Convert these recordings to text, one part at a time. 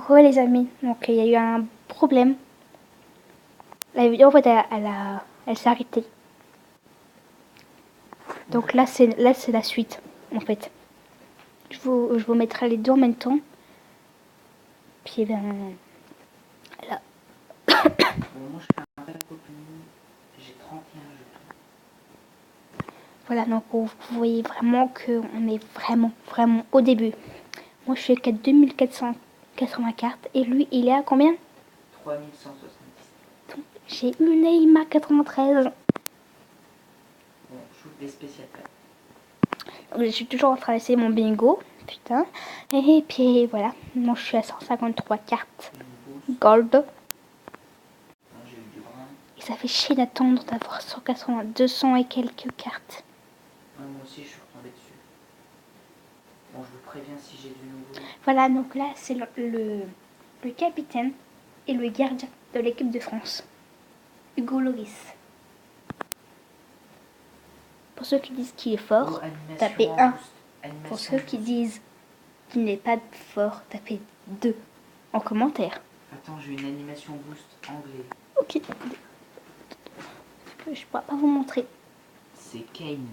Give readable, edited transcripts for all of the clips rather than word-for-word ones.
Ouais les amis, donc il y a eu un problème. La vidéo en fait elle s'est arrêtée. Donc là c'est la suite en fait. Je vous mettrai les deux en même temps. Puis ben là. Bon, moi je fais un pack opening, j'ai 31 jetons. Voilà, donc vous voyez vraiment qu'on est vraiment au début. Moi je suis à 2480 cartes et lui il est à combien? 3170. J'ai eu Neymar 93. Bon, je trouve des spéciales packs. Je suis toujours en train d'essayer mon bingo. Putain. Et puis voilà. Moi je suis à 153 cartes. Gold. J'ai eu du brun. Et ça fait chier d'attendre d'avoir 180, 200 et quelques cartes. Moi aussi je suis retombé dessus. Bon, je vous préviens si j'ai du nouveau. Voilà, donc là c'est le capitaine et le gardien de l'équipe de France. Hugo Lloris. Pour ceux qui disent qu'il est fort, tapez 1. Pour ceux qui disent qu'il n'est pas fort, tapez 2 en commentaire. Attends, j'ai une animation boost anglais. Ok. Je pourrais pas vous montrer. C'est Kane.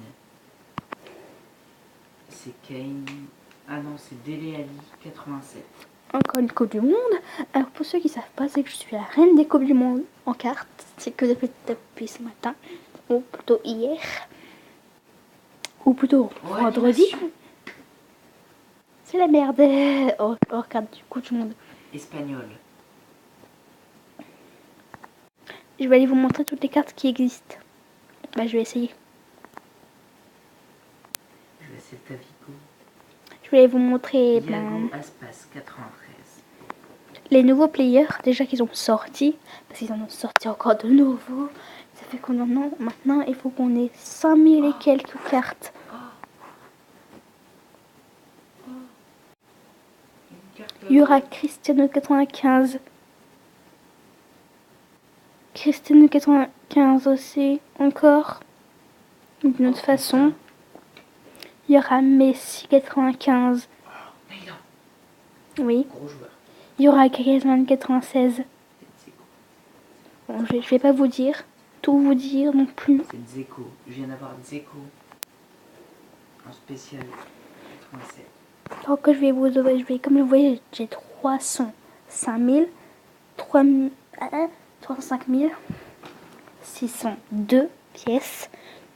C'est Kane. Ah non, c'est Dele Alli 87. Encore une Coupe du Monde. Alors pour ceux qui savent pas, c'est que je suis la reine des Coupes du Monde en cartes. C'est que depuis ce matin, ou plutôt hier, ou plutôt vendredi. C'est la merde hors carte du Coupe du Monde. Espagnol. Je vais aller vous montrer toutes les cartes qui existent. Bah je vais essayer. Je vais essayer de Tavico. Je vais vous montrer Iago Aspas 93. les nouveaux players déjà qu'ils ont sortis. Parce qu'ils en ont sorti encore de nouveaux. Ça fait qu'on en a maintenant. Il faut qu'on ait 5000 et quelques cartes. Il y aura Cristiano 95. Cristiano 95 aussi. Encore. D'une autre façon. Il y aura Messi 95. Oui. Gros joueur. Il y aura Griezmann 96. Bon, je vais pas vous dire. Tout vous dire non plus. C'est Dzeko. Je viens d'avoir Dzeko. En spécial 87. Alors que comme vous voyez, j'ai 300, 5000, 3000, 305 000, 602 pièces.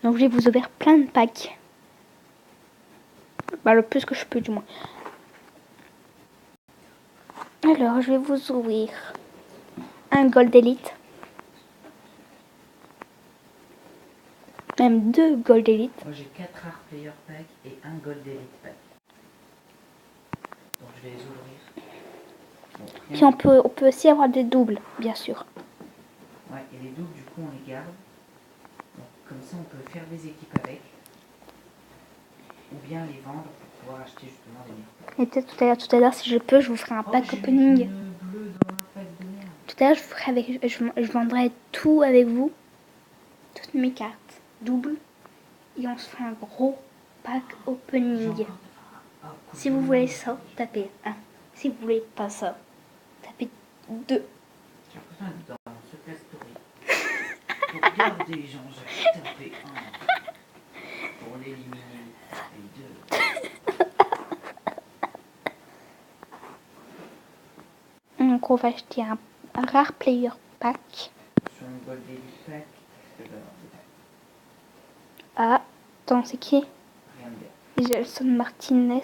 Donc je vais vous ouvrir plein de packs. Bah, le plus que je peux du moins. Alors je vais vous ouvrir un Gold Elite. Même 2 Gold Elite. Moi j'ai 4 Rare Player Pack et un Gold Elite Pack. Donc je vais les ouvrir. Bon, Puis on peut aussi avoir des doubles, bien sûr. Ouais, et les doubles du coup on les garde. Donc, comme ça on peut faire des équipes avec. Ou bien les vendre pour pouvoir acheter justement des meilleurs. Et peut-être tout à l'heure, si je peux, je vous ferai un pack opening. Une bleue dans un pack de merde. Tout à l'heure, je vendrai tout avec vous. Toutes mes cartes doubles. Et on se fait un gros pack opening. Si vous voulez ça, tapez 1. Si vous voulez pas ça, tapez 2. J'ai l'impression d'être dans Secret Story. Regardez les gens, j'ai tapé 1. Pour l'éliminer, tapez 2. Donc on va acheter un rare player pack. Sur un Gold Elite Pack, qu'est-ce que je vais avoir dedans? Ah, attends, c'est qui? Rien de bien. Gelson Martinez.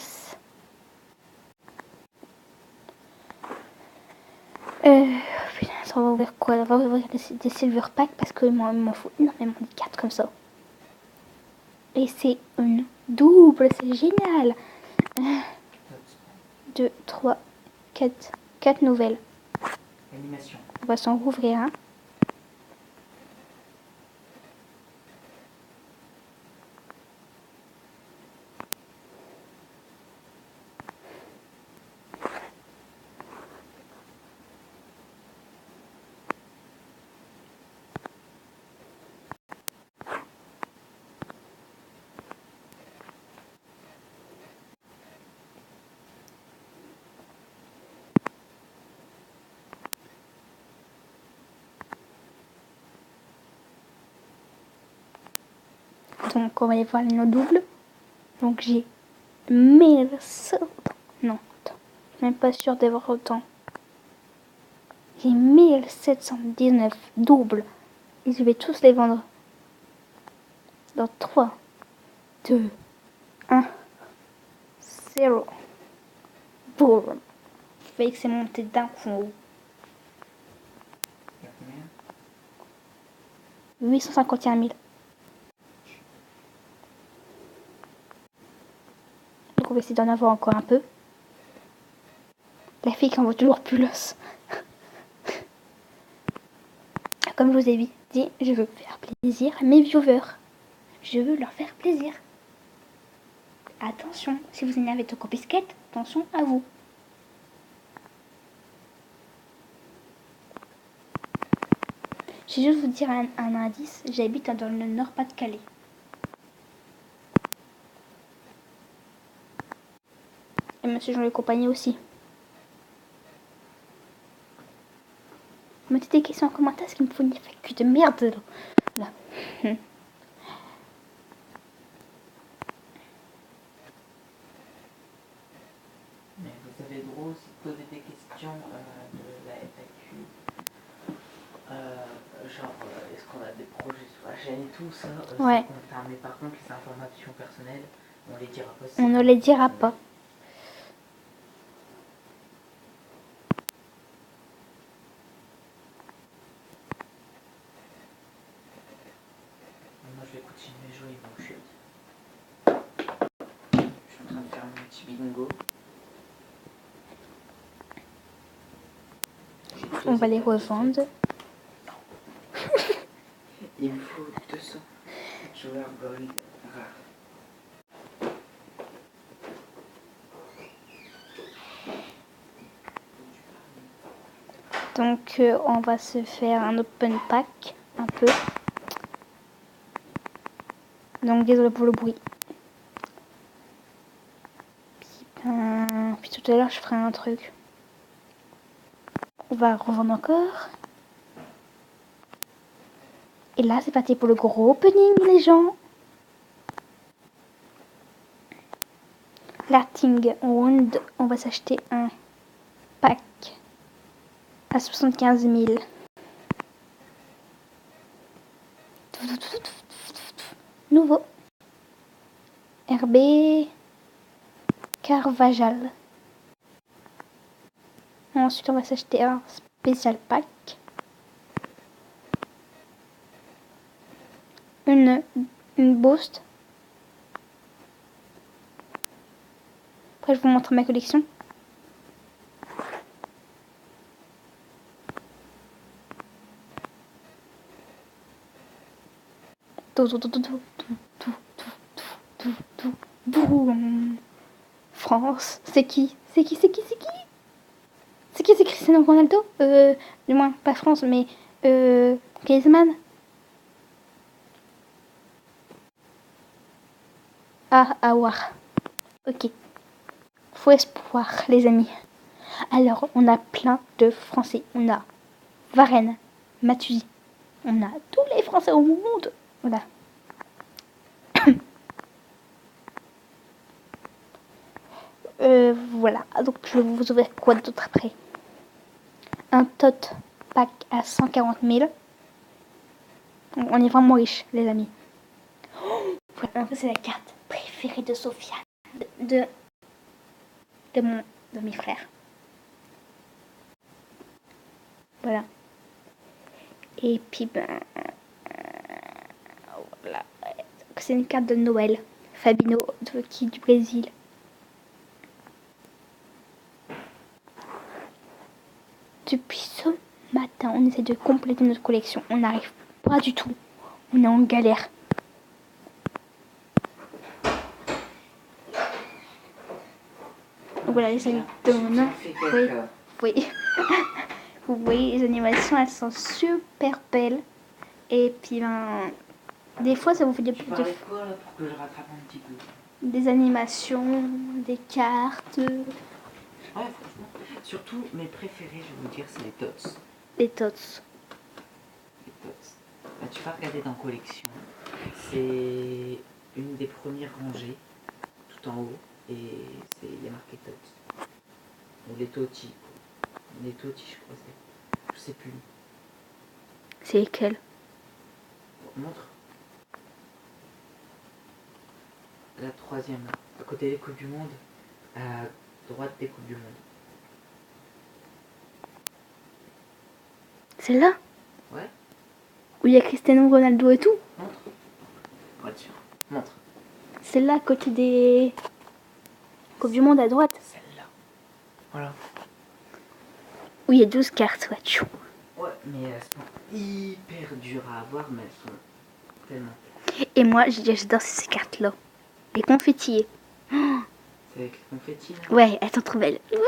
Putain, ça, on va ouvrir quoi? On va ouvrir des silver packs parce qu'il m'en faut énormément de cartes comme ça. Et c'est une double, c'est génial. 2, 3, 4 nouvelles. Animation. On va s'en rouvrir un. Donc on va aller voir les noms doubles. Donc j'ai 1100. Non, attends. Je suis même pas sûre d'avoir autant. J'ai 1719 doubles. Et je vais tous les vendre. Dans 3, 2, 1, 0. Boum. Vous voyez que c'est monté d'un coup en haut. Il y a combien? 851 000. Donc on va essayer d'en avoir encore un peu. La fille qui en vaut toujours plus l'os. Comme je vous ai dit, je veux faire plaisir à mes viewers. Je veux leur faire plaisir. Attention, si vous énervez ton copisquette, attention à vous. Je vais juste vous dire un indice, j'habite dans le Nord-Pas-de-Calais. Et monsieur Jean-Luc Compagnie aussi. Mettez des questions en commentaire, ce qu'il me faut une FAQ de merde là. Mais vous avez le droit aussi de poser des questions de la FAQ. Genre, est-ce qu'on a des projets sur la chaîne et tout ça, Ouais. ça compte, mais par contre, les informations personnelles, on les dira pas. On ne les dira pas. Moi, je vais continuer à jouer mon chute. Je suis en train de faire mon petit bingo. On va les revendre. Il me faut 200 joueurs gold rares. Donc on va se faire un open pack un peu. Donc désolé pour le bruit. Puis tout à l'heure je ferai un truc. On va revendre encore. Et là c'est parti pour le gros opening les gens. L'arting round, on va s'acheter un pack à 75 000. Nouveau. RB Carvajal. Ensuite, on va s'acheter un spécial pack. Une boost. Après, je vous montre ma collection. Boum. France. C'est qui? C'est Cristiano Ronaldo? Du moins, pas France, mais Griezmann. Ah, à voir. Ok. Faux espoir, les amis. Alors, on a plein de Français. On a Varenne, Matuidi. On a tous les Français au monde. Voilà. Voilà. Donc, je vais vous ouvrir quoi d'autre après? Un tot pack à 140 000. On est vraiment riche, les amis. Voilà, c'est la carte préférée de Sophia. De mes frères. Voilà. Et puis, voilà. C'est une carte de Noël. Fabinho, du Brésil. Depuis ce matin, on essaie de compléter notre collection. On n'arrive pas du tout. On est en galère. Voilà les amis. Oui. Vous voyez, les animations, elles sont super belles. Et puis, des fois, ça vous fait Tu parlais quoi là pour que je rattrape un petit peu? Des animations, des cartes. Ouais, franchement. Surtout, mes préférés, je vais vous dire, c'est les tots. Les tots. Les tots. Bah, tu vas regarder dans collection. C'est une des premières rangées, tout en haut, et il y a marqué Tot. Ou les Toti. Les Toti, je crois, je sais plus. C'est lesquels? Montre. La troisième, à côté des Coupes du Monde, à droite des Coupes du Monde. Celle-là? Ouais. Où il y a Cristiano Ronaldo et tout? Montre. Voiture. Montre. Celle-là à côté des Coupes du Monde à droite? Celle-là. Voilà. Où il y a 12 cartes, ouais. Tchou. Ouais, mais elles sont hyper dures à avoir, mais elles sont tellement. Et moi, j'adore ces cartes-là. Les confettis. C'est avec les confettis là. Ouais, elles sont trop belles. Moi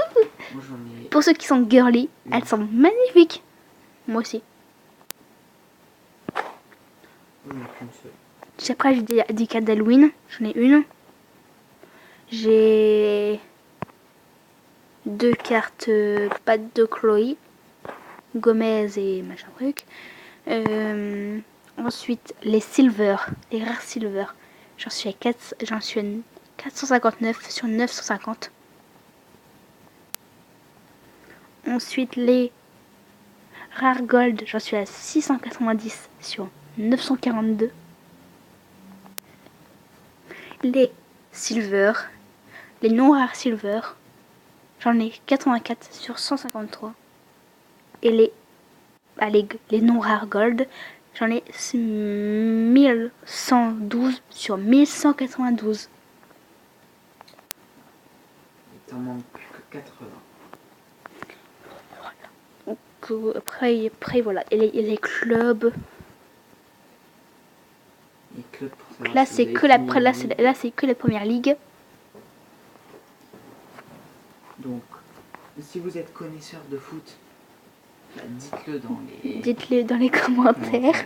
j'en ai. Pour ceux qui sont girly, elles sont magnifiques. Moi aussi. J'en ai qu'une seule. Après, j'ai des cartes d'Halloween. J'en ai une. J'ai 2 cartes pattes de Chloé, Gomez et machin truc. Ensuite, les silver, les rares silver. J'en suis à 459 sur 950. Ensuite, les rares gold, j'en suis à 690 sur 942. Les silver, les non rares silver, j'en ai 84 sur 153. Et les non rares gold, j'en ai 1112 sur 1192. Il t'en manque plus que 80. Donc, après voilà. Et les clubs. Les clubs pour savoir Là, si c'est vous que avez fini là, c'est que la première ligue. Donc, si vous êtes connaisseur de foot, bah, dites-le dans les. Dites-le dans les commentaires.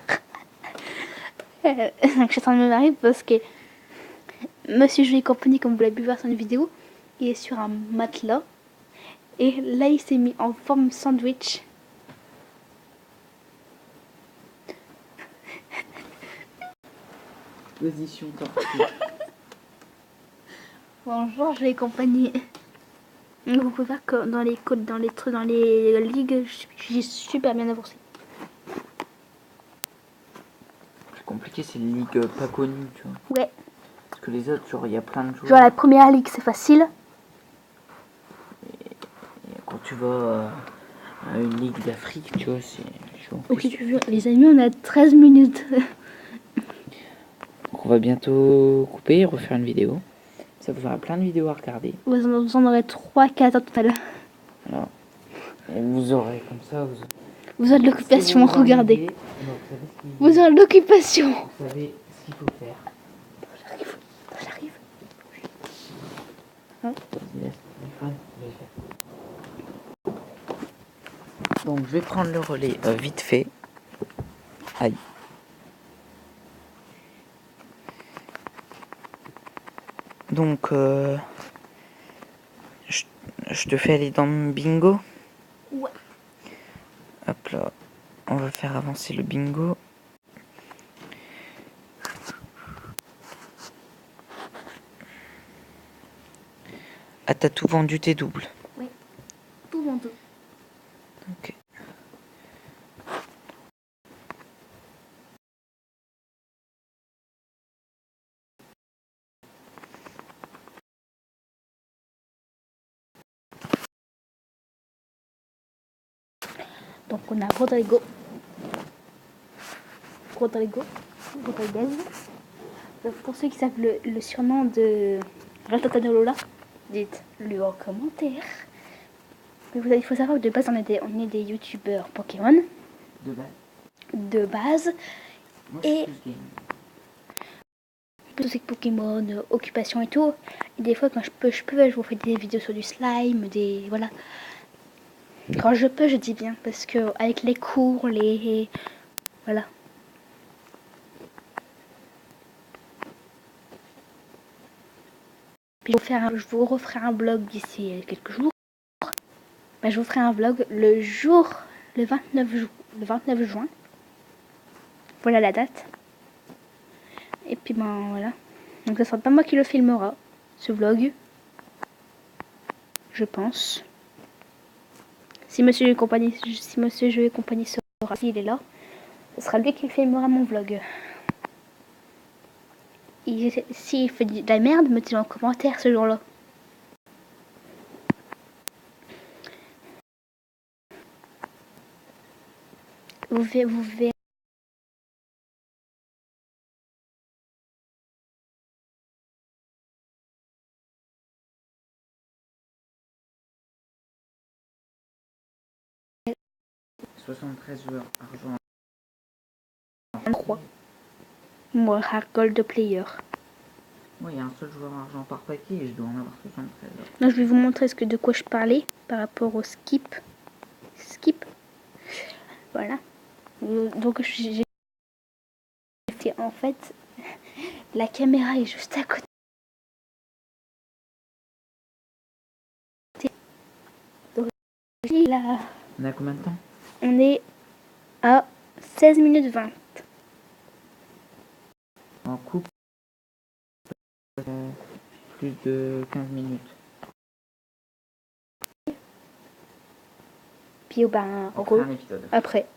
Je suis en train de me marier parce que Monsieur Jolie Compagnie, comme vous l'avez pu voir sur une vidéo, il est sur un matelas. Et là, il s'est mis en forme sandwich. Position tortue. Bonjour Jolie Compagnie. Vous pouvez voir que dans les ligues, j'ai super bien avancé. Le plus compliqué, c'est les ligues pas connues, tu vois. Ouais. Parce que les autres, genre, il y a plein de joueurs. Genre la première ligue, c'est facile. Et quand tu vas à une ligue d'Afrique, tu vois, c'est chaud. Ok, les amis, on a 13 minutes. Donc on va bientôt couper et refaire une vidéo. Ça vous fera plein de vidéos à regarder. Vous en aurez 3-4 tout à l'heure. Voilà. Et vous aurez comme ça. Vous avez de l'occupation, si vous regardez. ennuyez, Vous avez de l'occupation. Vous savez ce qu'il faut faire. J'arrive. Vas-y, laisse le téléphone, je vais faire. Donc je vais prendre le relais vite fait. Aïe. Donc je te fais aller dans le bingo. Ouais. Hop là. On va faire avancer le bingo. Ah, t'as tout vendu tes doubles? Oui. Tout vendu. Ok. Donc on a Rodrigo. Rodriguez. Pour ceux qui savent le surnom de Ratata de Lola, dites-le en commentaire. Mais il faut savoir que de base on est des youtubeurs Pokémon. De base. Moi, Et je suis plus game. tout ce qui est Pokémon, occupation et tout. Et des fois quand je peux, je vous fais des vidéos sur du slime, voilà. Quand je peux, je dis bien, parce que avec les cours, voilà. Puis je vous referai un vlog d'ici quelques jours. Ben, je vous ferai un vlog le 29 juin. Voilà la date. Et puis ben voilà. Donc ça sera pas moi qui le filmera, ce vlog. Je pense. Si Monsieur Jeu et compagnie, sera, s'il est là, ce sera lui qui filmera mon vlog. S'il fait de la merde, mettez-le en commentaire ce jour-là. Vous verrez. « 73 joueurs, argent. 3. Moi, hard gold player. Moi, il y a un seul joueur argent par paquet et je dois en avoir 73. Donc, je vais vous montrer de quoi je parlais par rapport au skip. Skip. Voilà. Donc, j'ai fait, en fait, la caméra est juste à côté. Donc, là, On a combien de temps? on est à 16 minutes 20. En coupe, plus de 15 minutes. Puis, ben, On fera un épisode. après.